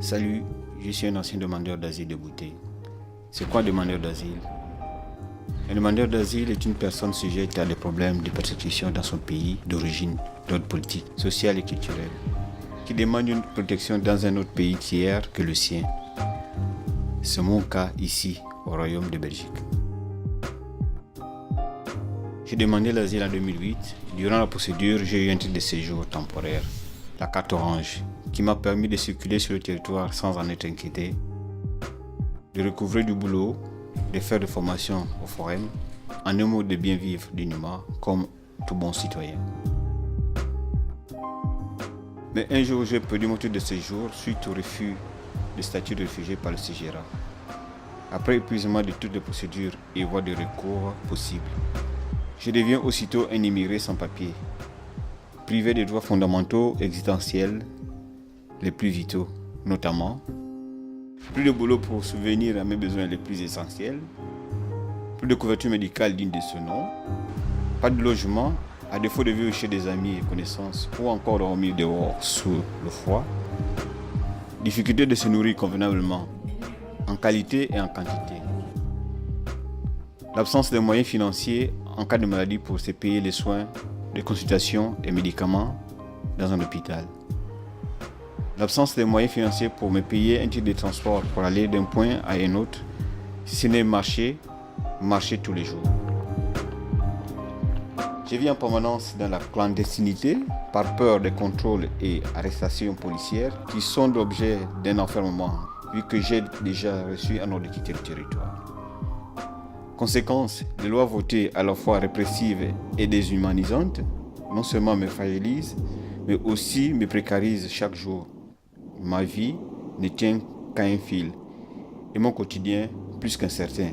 Salut, je suis un ancien demandeur d'asile de Bouté. C'est quoi un demandeur d'asile? Un demandeur d'asile est une personne sujette à des problèmes de persécution dans son pays d'origine, d'ordre politique, social et culturel, qui demande une protection dans un autre pays tiers que le sien. C'est mon cas ici, au Royaume de Belgique. J'ai demandé l'asile en 2008. Durant la procédure, j'ai eu un titre de séjour temporaire, la carte orange, qui m'a permis de circuler sur le territoire sans en être inquiété, de recouvrer du boulot, de faire de formation au forum, en un mot de bien vivre dignement comme tout bon citoyen. Mais un jour, j'ai perdu mon titre de séjour suite au refus de statut de réfugié par le CGRA. Après épuisement de toutes les procédures et voies de recours possibles, je deviens aussitôt un immigré sans papier, privé des droits fondamentaux existentiels les plus vitaux, notamment plus de boulot pour subvenir à mes besoins les plus essentiels, plus de couverture médicale digne de ce nom, pas de logement, à défaut de vivre chez des amis et connaissances ou encore dormir dehors sous le froid, difficulté de se nourrir convenablement, en qualité et en quantité. L'absence de moyens financiers en cas de maladie pour se payer les soins, les consultations et médicaments dans un hôpital. L'absence de moyens financiers pour me payer un titre de transport pour aller d'un point à un autre, si ce n'est marcher tous les jours. Je vis en permanence dans la clandestinité par peur des contrôles et arrestations policières qui sont l'objet d'un enfermement vu que j'ai déjà reçu un ordre de quitter le territoire. Conséquence, les lois votées à la fois répressives et déshumanisantes non seulement me fragilisent, mais aussi me précarisent chaque jour. Ma vie ne tient qu'à un fil et mon quotidien plus qu'incertain.